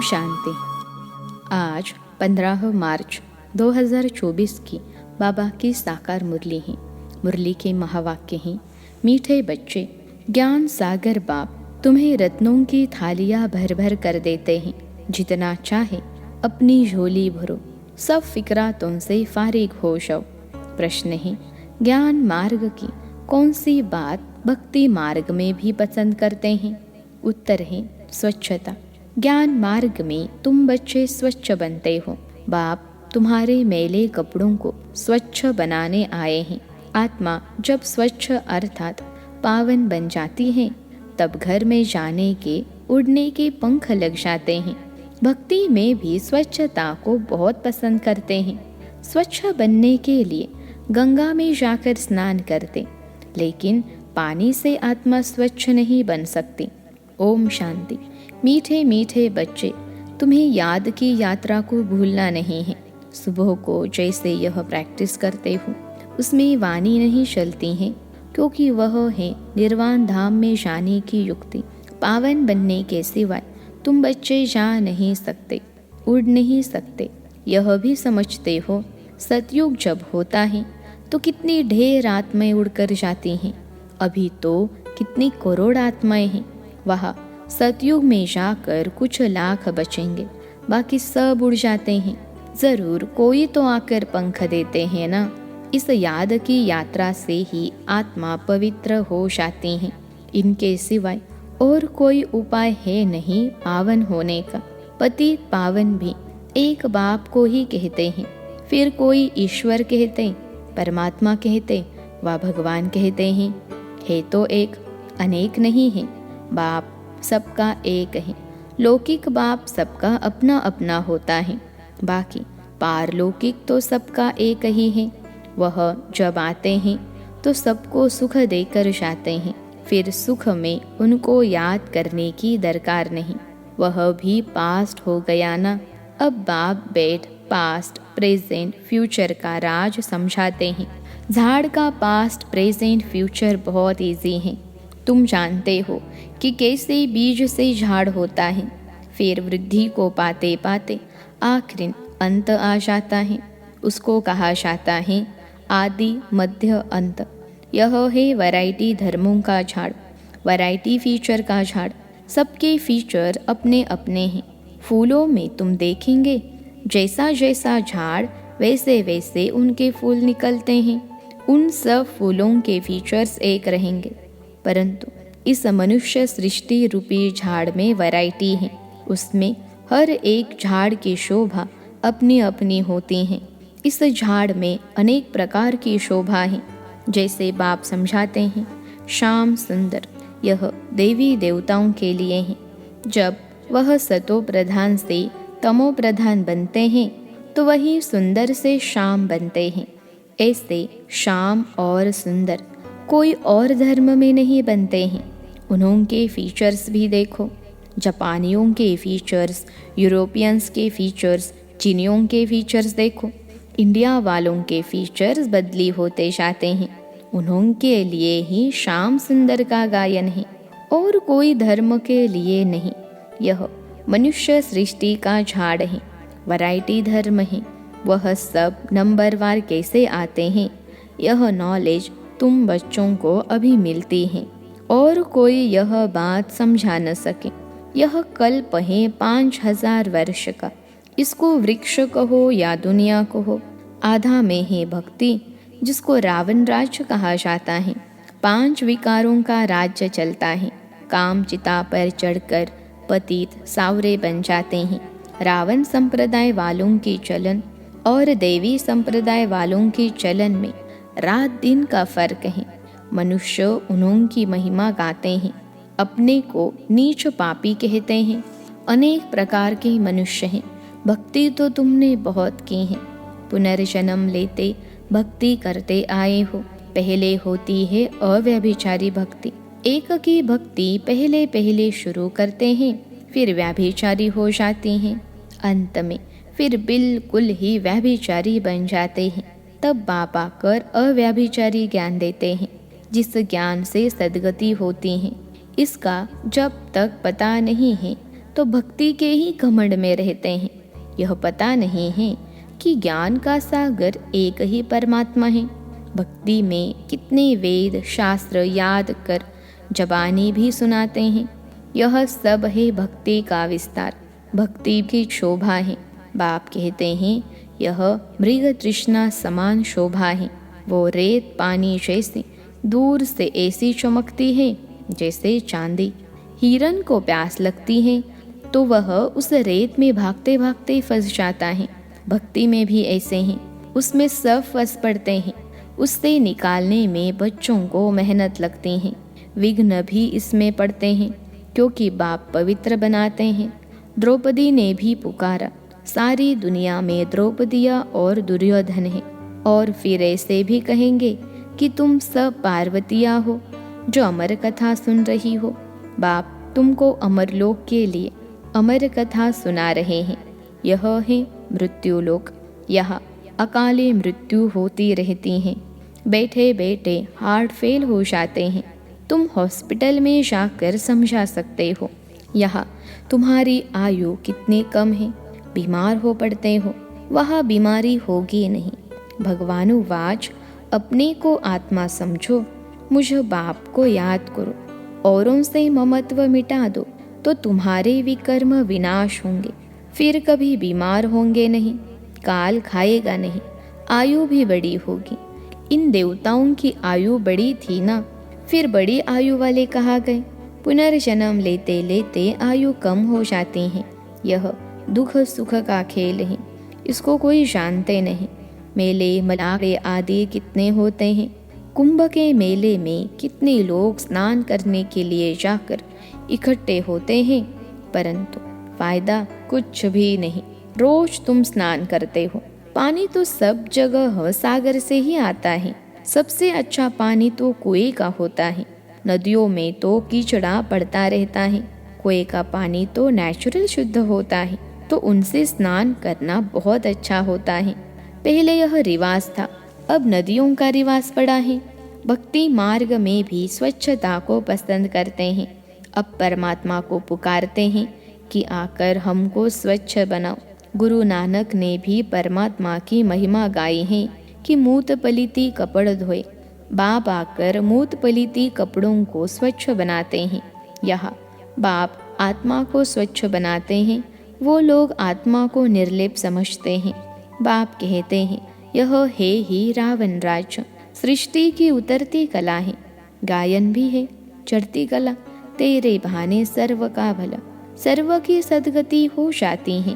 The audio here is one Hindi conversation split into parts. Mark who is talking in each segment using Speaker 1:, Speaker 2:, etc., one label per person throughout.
Speaker 1: शांति। आज 15 मार्च 2024 की बाबा की साकार मुरली है। मुरली के महावाक्य हैं, मीठे बच्चे, ज्ञान सागर बाप तुम्हें रत्नों की थालियां भर भर कर देते हैं। जितना चाहे अपनी झोली भरो, सब फिक्रातों से फारिग हो जाओ। प्रश्न है, ज्ञान मार्ग की कौन सी बात भक्ति मार्ग में भी पसंद करते हैं? उत्तर है स्वच्छता। ज्ञान मार्ग में तुम बच्चे स्वच्छ बनते हो। बाप तुम्हारे मैले कपड़ों को स्वच्छ बनाने आए हैं। आत्मा जब स्वच्छ अर्थात पावन बन जाती है, तब घर में जाने के उड़ने के पंख लग जाते हैं। भक्ति में भी स्वच्छता को बहुत पसंद करते हैं। स्वच्छ बनने के लिए गंगा में जाकर स्नान करते, लेकिन पानी से आत्मा स्वच्छ नहीं बन सकती। ओम शांति। मीठे मीठे बच्चे, तुम्हें याद की यात्रा को भूलना नहीं है। सुबह को जैसे यह प्रैक्टिस करते हो, उसमें वाणी नहीं चलती है, क्योंकि वह है निर्वाण धाम में जाने की युक्ति। पावन बनने के सिवाय तुम बच्चे जा नहीं सकते, उड़ नहीं सकते। यह भी समझते हो, सतयुग जब होता है तो कितनी ढेर आत्माएं उड़कर जाती हैं। अभी तो कितनी करोड़ आत्माएं हैं। वह सतयुग में जाकर कुछ लाख बचेंगे, बाकी सब उड़ जाते हैं। जरूर कोई तो आकर पंख देते हैं ना। इस याद की यात्रा से ही आत्मा पवित्र हो जाती है। इनके सिवाय और कोई उपाय है नहीं पावन होने का। पति पावन भी एक बाप को ही कहते हैं, फिर कोई ईश्वर कहते, परमात्मा कहते व भगवान कहते हैं। है तो एक, अनेक नहीं है। बाप सबका एक है। लौकिक बाप सबका अपना अपना होता है, बाकी पारलौकिक तो सबका एक ही है। वह जब आते हैं तो सबको सुख देकर जाते हैं, फिर सुख में उनको याद करने की दरकार नहीं। वह भी पास्ट हो गया ना। अब बाप बैठ पास्ट प्रेजेंट फ्यूचर का राज समझाते हैं। झाड़ का पास्ट प्रेजेंट फ्यूचर बहुत इजी है। तुम जानते हो कि कैसे बीज से झाड़ होता है, फिर वृद्धि को पाते पाते आखिर अंत आ जाता है। उसको कहा जाता है आदि मध्य अंत। यह है वैरायटी धर्मों का झाड़, वैरायटी फीचर का झाड़। सबके फीचर अपने अपने हैं। फूलों में तुम देखेंगे, जैसा जैसा झाड़ वैसे वैसे उनके फूल निकलते हैं। उन सब फूलों के फीचर्स एक रहेंगे, परंतु इस मनुष्य सृष्टि रूपी झाड़ में वैरायटी है। उसमें हर एक झाड़ की शोभा अपनी अपनी होती है। इस झाड़ में अनेक प्रकार की शोभा है। जैसे बाप समझाते हैं, श्याम सुंदर यह देवी देवताओं के लिए है। जब वह सतो प्रधान से तमो प्रधान बनते हैं, तो वही सुंदर से श्याम बनते हैं। ऐसे श्याम और सुंदर कोई और धर्म में नहीं बनते हैं। उनके फीचर्स भी देखो। जापानियों के फीचर्स, यूरोपियंस के फीचर्स, चीनियों के फीचर्स देखो। इंडिया वालों के फीचर्स बदली होते जाते हैं। उनके लिए ही श्याम सुंदर का गायन है, और कोई धर्म के लिए नहीं। यह मनुष्य सृष्टि का झाड़ है, वैरायटी धर्म है। वह सब नंबरवार कैसे आते हैं, यह नॉलेज तुम बच्चों को अभी मिलती है, और कोई यह बात समझा न सके। यह कल्प है 5000 वर्ष का। इसको वृक्ष कहो या दुनिया कहो। आधा में है भक्ति, जिसको रावण राज्य कहा जाता है। 5 विकारों का राज्य चलता है। काम चिता पर चढ़कर पतित सावरे बन जाते हैं। रावण संप्रदाय वालों की चलन और देवी संप्रदाय वालों की चलन में रात दिन का फर्क है। मनुष्य उनकी महिमा गाते हैं, अपने को नीच पापी कहते हैं। अनेक प्रकार के मनुष्य हैं। भक्ति तो तुमने बहुत की है। पुनर्जन्म लेते भक्ति करते आए हो। पहले होती है अव्यभिचारी भक्ति। एक की भक्ति पहले पहले शुरू करते हैं, फिर व्यभिचारी हो जाती हैं। अंत में फिर बिल्कुल ही व्यभिचारी बन जाते हैं। तब बाप आकर अव्यभिचारी ज्ञान देते हैं, जिस ज्ञान से सद्गति होती है। इसका जब तक पता नहीं है, तो भक्ति के ही घमंड में रहते हैं। यह पता नहीं है कि ज्ञान का सागर एक ही परमात्मा है। भक्ति में कितने वेद शास्त्र याद कर जबानी भी सुनाते हैं। यह सब है भक्ति का विस्तार, भक्ति की शोभा है। बाप कहते हैं यह मृग तृष्णा समान शोभा है। वो रेत पानी जैसी दूर से ऐसी चमकती है जैसे चांदी। हिरन को प्यास लगती है तो वह उस रेत में भागते भागते फंस जाता है। भक्ति में भी ऐसे हैं, उसमें सब फंस पड़ते हैं। उससे निकालने में बच्चों को मेहनत लगती है। विघ्न भी इसमें पड़ते हैं क्योंकि बाप पवित्र बनाते हैं। द्रौपदी ने भी पुकारा, सारी दुनिया में द्रौपदिया और दुर्योधन है। और फिर ऐसे भी कहेंगे कि तुम सब पार्वतिया हो जो अमर कथा सुन रही हो। बाप तुमको अमरलोक के लिए अमर कथा सुना रहे हैं। यह है मृत्युलोक। यहाँ अकाले मृत्यु होती रहती है। बैठे बैठे हार्ट फेल हो जाते हैं। तुम हॉस्पिटल में जाकर समझा सकते हो। यहाँ तुम्हारी आयु कितनी कम है, बीमार हो पड़ते हो, वहाँ बीमारी होगी नहीं। भगवानुवाच, अपने को आत्मा समझो, मुझ बाप को याद करो, औरों से ममत्व मिटा दो तो तुम्हारे विकर्म विनाश होंगे। फिर कभी बीमार होंगे नहीं, काल खाएगा नहीं, आयु भी बड़ी होगी। इन देवताओं की आयु बड़ी थी ना, फिर बड़ी आयु वाले कहा गए। पुनर्जन्म लेते लेते आयु कम हो जाती है। यह दुख सुख का खेल है, इसको कोई जानते नहीं। मेले मलावे आदि कितने होते हैं। कुंभ के मेले में कितने लोग स्नान करने के लिए जाकर इकट्ठे होते हैं, परंतु फायदा कुछ भी नहीं। रोज तुम स्नान करते हो, पानी तो सब जगह सागर से ही आता है। सबसे अच्छा पानी तो कुएं का होता है। नदियों में तो कीचड़ा पड़ता रहता है। कुएं का पानी तो नेचुरल शुद्ध होता है, तो उनसे स्नान करना बहुत अच्छा होता है। पहले यह रिवाज था, अब नदियों का रिवाज पड़ा है। भक्ति मार्ग में भी स्वच्छता को पसंद करते हैं। अब परमात्मा को पुकारते हैं कि आकर हमको स्वच्छ बनाओ। गुरु नानक ने भी परमात्मा की महिमा गाई है कि मूत पलिती कपड़ धोए। बाप आकर मूत पलिती कपड़ों को स्वच्छ बनाते हैं। यहाँ बाप आत्मा को स्वच्छ बनाते हैं। वो लोग आत्मा को निर्लेप समझते हैं। बाप कहते हैं यह है ही रावण राज्य। सृष्टि की उतरती कला है, गायन भी है चढ़ती कला। तेरे बहाने सर्व का भला, सर्व की सदगति हो जाती है।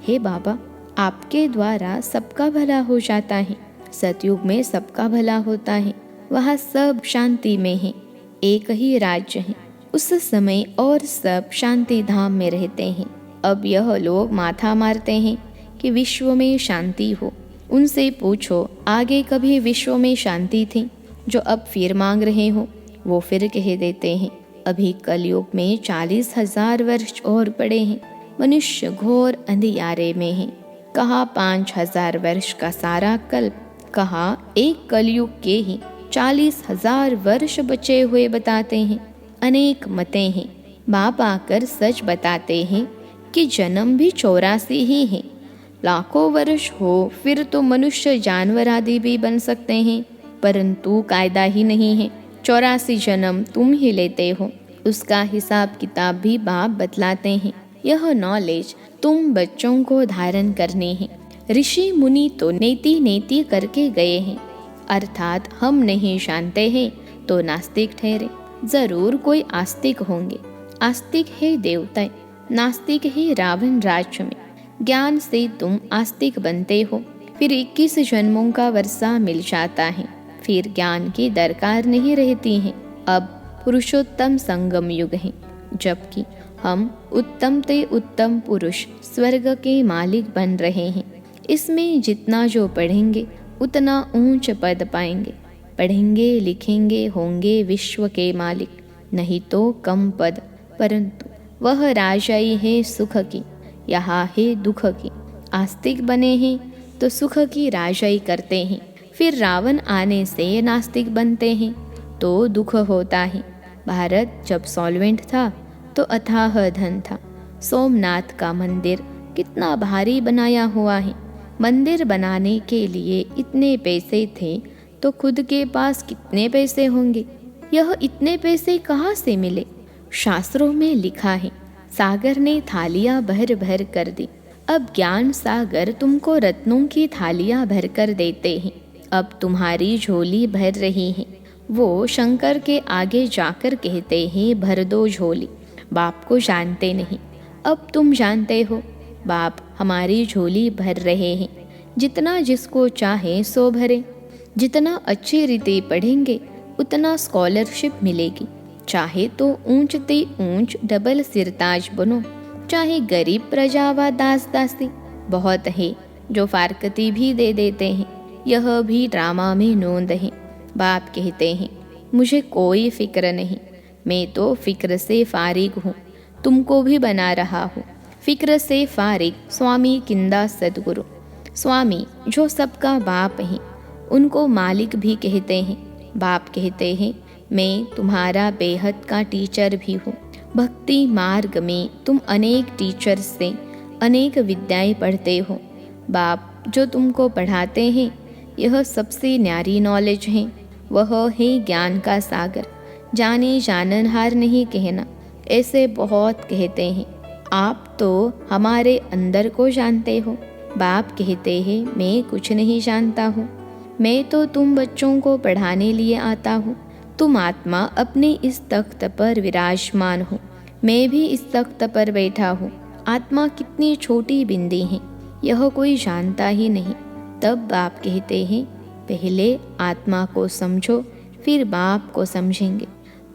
Speaker 1: हे बाबा, आपके द्वारा सबका भला हो जाता है। सतयुग में सबका भला होता है, वहाँ सब शांति में है, एक ही राज्य है। उस समय और सब शांति धाम में रहते हैं। अब यह लोग माथा मारते हैं कि विश्व में शांति हो। उनसे पूछो आगे कभी विश्व में शांति थी जो अब फिर मांग रहे हो? वो फिर कह देते हैं अभी कलयुग में 40,000 वर्ष और पड़े हैं। मनुष्य घोर अंधियारे में है। कहा 5,000 वर्ष का सारा कल्प, कहा एक कलयुग के ही 40,000 वर्ष बचे हुए बताते हैं। अनेक मतें हैं। बाप आकर सच बताते हैं कि जन्म भी 84 ही है। लाखों वर्ष हो फिर तो मनुष्य जानवर आदि भी बन सकते हैं, परंतु कायदा ही नहीं है। 84 जन्म तुम ही लेते हो, उसका हिसाब किताब भी बाप बतलाते हैं। यह नॉलेज तुम बच्चों को धारण करनी है। ऋषि मुनि तो नेति नेति करके गए हैं, अर्थात हम नहीं जानते हैं तो नास्तिक ठहरे। जरूर कोई आस्तिक होंगे। आस्तिक है देवता, नास्तिक है रावण राज्य में। ज्ञान से तुम आस्तिक बनते हो, फिर 21 जन्मों का वर्षा मिल जाता है, फिर ज्ञान की दरकार नहीं रहती है। अब पुरुषोत्तम संगम युग है, जबकि हम उत्तम ते उत्तम पुरुष स्वर्ग के मालिक बन रहे हैं। इसमें जितना जो पढ़ेंगे उतना ऊंच पद पाएंगे। पढ़ेंगे लिखेंगे होंगे विश्व के मालिक, नहीं तो कम पद, परंतु वह राजाई है सुख की, यहाँ है दुख की। आस्तिक बने हैं तो सुख की राजाई करते हैं, फिर रावण आने से नास्तिक बनते हैं तो दुख होता है। भारत जब सॉल्वेंट था तो अथाह धन था, सोमनाथ का मंदिर कितना भारी बनाया हुआ है। मंदिर बनाने के लिए इतने पैसे थे तो खुद के पास कितने पैसे होंगे। यह इतने पैसे कहाँ से मिले? शास्त्रों में लिखा है, सागर ने थालियाँ भर भर कर दी। अब ज्ञान सागर तुमको रत्नों की थालियाँ भर कर देते हैं। अब तुम्हारी झोली भर रही है। वो शंकर के आगे जाकर कहते हैं, भर दो झोली। बाप को जानते नहीं, अब तुम जानते हो। बाप हमारी झोली भर रहे हैं। जितना जिसको चाहे सो भरे। जितना अच्छी रीति पढ़ेंगे उतना स्कॉलरशिप मिलेगी। चाहे तो ऊंच ते ऊंच डबल सिरताज बनो, चाहे गरीब प्रजा व दास दासी। बहुत है जो फारकती भी दे देते हैं। यह भी ड्रामा में नोंद है। बाप कहते हैं, मुझे कोई फिक्र नहीं, मैं तो फिक्र से फारिग हूँ। तुमको भी बना रहा हूँ फिक्र से फारिग। स्वामी किंदा सद्गुरु। स्वामी जो सबका बाप है, उनको मालिक भी कहते हैं। बाप कहते हैं, मैं तुम्हारा बेहद का टीचर भी हूँ। भक्ति मार्ग में तुम अनेक टीचर से अनेक विद्याएं पढ़ते हो। बाप जो तुमको पढ़ाते हैं, यह सबसे न्यारी नॉलेज है। वह है ज्ञान का सागर। जाने जाननहार नहीं कहना, ऐसे बहुत कहते हैं। आप तो हमारे अंदर को जानते हो। बाप कहते हैं, मैं कुछ नहीं जानता हूँ। मैं तो तुम बच्चों को पढ़ाने लिए आता हूँ। तुम आत्मा अपने इस तख्त पर विराजमान हो, मैं भी इस तख्त पर बैठा हूँ। आत्मा कितनी छोटी बिंदी है, यह कोई जानता ही नहीं। तब बाप कहते हैं, पहले आत्मा को समझो, फिर बाप को समझेंगे।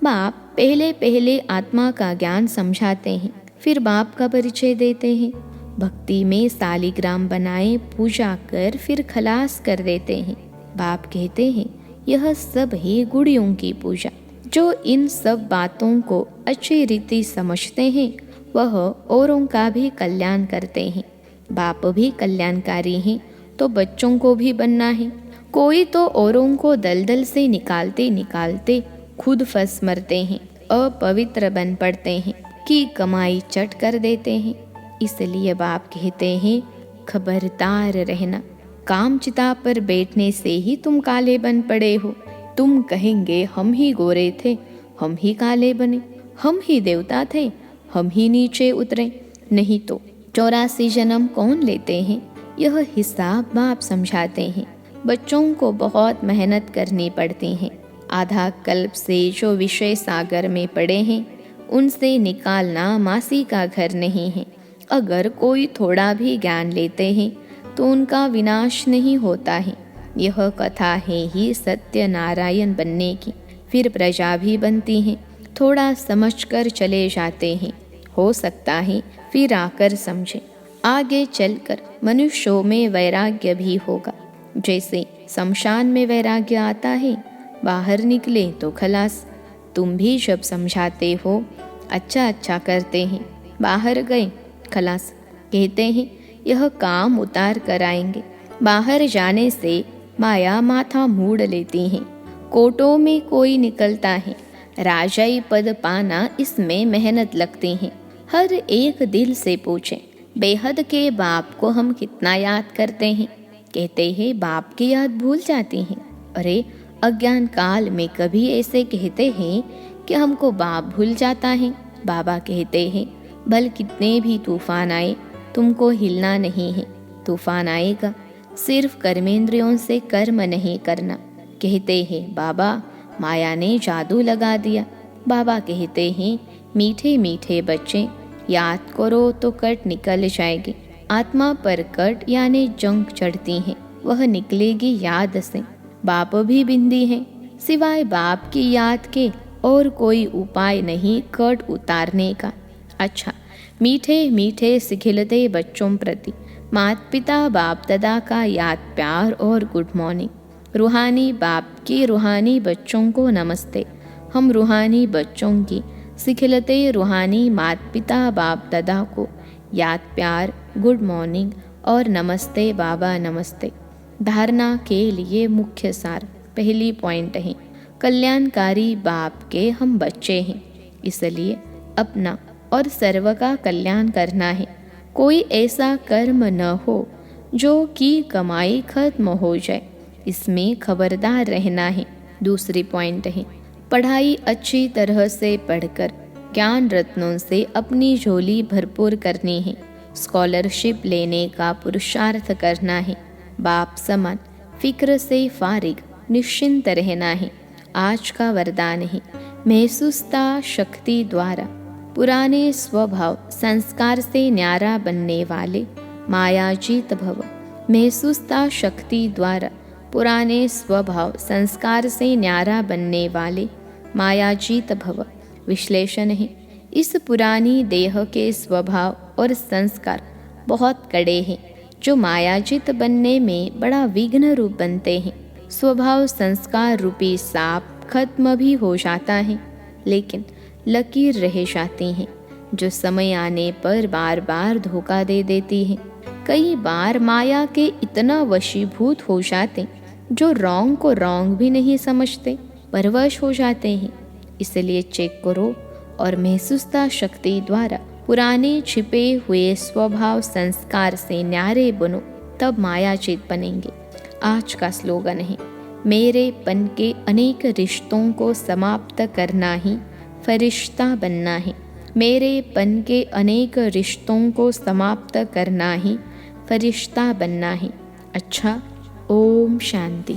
Speaker 1: बाप पहले पहले आत्मा का ज्ञान समझाते हैं, फिर बाप का परिचय देते हैं। भक्ति में सालिग्राम बनाए, पूजा कर फिर खलास कर देते हैं। बाप कहते हैं, यह सब है गुड़ियों की पूजा। जो इन सब बातों को अच्छी रीति समझते हैं, वह औरों का भी कल्याण करते हैं। बाप भी कल्याणकारी हैं, तो बच्चों को भी बनना है। कोई तो औरों को दलदल से निकालते निकालते खुद फंस मरते हैं, अपवित्र बन पड़ते हैं कि कमाई चट कर देते हैं। इसलिए बाप कहते हैं, खबरदार रहना। काम चिता पर बैठने से ही तुम काले बन पड़े हो। तुम कहेंगे, हम ही गोरे थे, हम ही काले बने, हम ही देवता थे, हम ही नीचे उतरे। नहीं तो 84 जन्म कौन लेते हैं? यह हिसाब बाप समझाते हैं। बच्चों को बहुत मेहनत करनी पड़ती है। आधा कल्प से जो विषय सागर में पड़े हैं, उनसे निकालना मासी का घर नहीं है। अगर कोई थोड़ा भी ज्ञान लेते हैं तो उनका विनाश नहीं होता है। यह कथा है ही सत्य नारायण बनने की। फिर प्रजा भी बनती है। थोड़ा समझकर चले जाते हैं, हो सकता है फिर आकर समझे। आगे चलकर मनुष्यों में वैराग्य भी होगा। जैसे शमशान में वैराग्य आता है, बाहर निकले तो खलास। तुम भी जब समझाते हो, अच्छा अच्छा करते हैं, बाहर गए खलास। कहते हैं, यह काम उतार कर आएंगे। बाहर जाने से माया माथा मूड लेती है। कोटों में कोई निकलता है। राजाई पद पाना, इसमें मेहनत लगती है। हर एक दिल से पूछे, बेहद के बाप को हम कितना याद करते हैं? कहते हैं, बाप की याद भूल जाती है। अरे अज्ञान काल में कभी ऐसे कहते हैं कि हमको बाप भूल जाता है। बाबा कहते हैं, भल कितने भी तूफान आए, तुमको हिलना नहीं है। तूफान आएगा, सिर्फ कर्मेंद्रियों से कर्म नहीं करना। कहते हैं, बाबा माया ने जादू लगा दिया। बाबा कहते हैं, मीठे मीठे बच्चे, याद करो तो कट निकल जाएगी। आत्मा पर कट यानी जंग चढ़ती है, वह निकलेगी याद से। बाप भी बिंदी है, सिवाय बाप की याद के और कोई उपाय नहीं कट उतारने का। अच्छा, मीठे मीठे सिखिलते बच्चों प्रति माता पिता बाप दादा का याद प्यार और गुड मॉर्निंग। रूहानी बाप की रूहानी बच्चों को नमस्ते। हम रूहानी बच्चों की सिखिलते रूहानी माता पिता बाप दादा को याद प्यार, गुड मॉर्निंग और नमस्ते बाबा नमस्ते। धारणा के लिए मुख्य सार पहली पॉइंट है, कल्याणकारी बाप के हम बच्चे हैं, इसलिए अपना और सर्व का कल्याण करना है। कोई ऐसा कर्म न हो जो कि कमाई खत्म हो जाए, इसमें खबरदार रहना है। दूसरी पॉइंट है, पढ़ाई अच्छी तरह से पढ़कर ज्ञान रत्नों से अपनी झोली भरपूर करनी है। स्कॉलरशिप लेने का पुरुषार्थ करना है। बाप समान फिक्र से फारिग निश्चिंत रहना है। आज का वरदान है, महसूसता शक्ति द्वारा पुराने स्वभाव संस्कार से न्यारा बनने वाले मायाजीत भव। महसूसता शक्ति द्वारा पुराने स्वभाव संस्कार से न्यारा बनने वाले मायाजीत भव। विश्लेषण है, इस पुरानी देह के स्वभाव और संस्कार बहुत कड़े हैं, जो मायाजित बनने में बड़ा विघ्न रूप बनते हैं। स्वभाव संस्कार रूपी सांप खत्म भी हो जाता है, लेकिन लकीर रह जाती हैं, जो समय आने पर बार बार धोखा दे देती है। कई बार माया के इतना वशीभूत हो जाते जो रॉन्ग को रॉन्ग भी नहीं समझते, परवश हो जाते हैं। इसलिए चेक करो और महसूसता शक्ति द्वारा पुराने छिपे हुए स्वभाव संस्कार से न्यारे बनो, तब मायाजीत बनेंगे। आज का स्लोगन है, मेरे पन के अनेक रिश्तों को समाप्त करना ही फरिश्ता बनना है। मेरे पन के अनेक रिश्तों को समाप्त करना ही फरिश्ता बनना है। अच्छा, ओम शांति।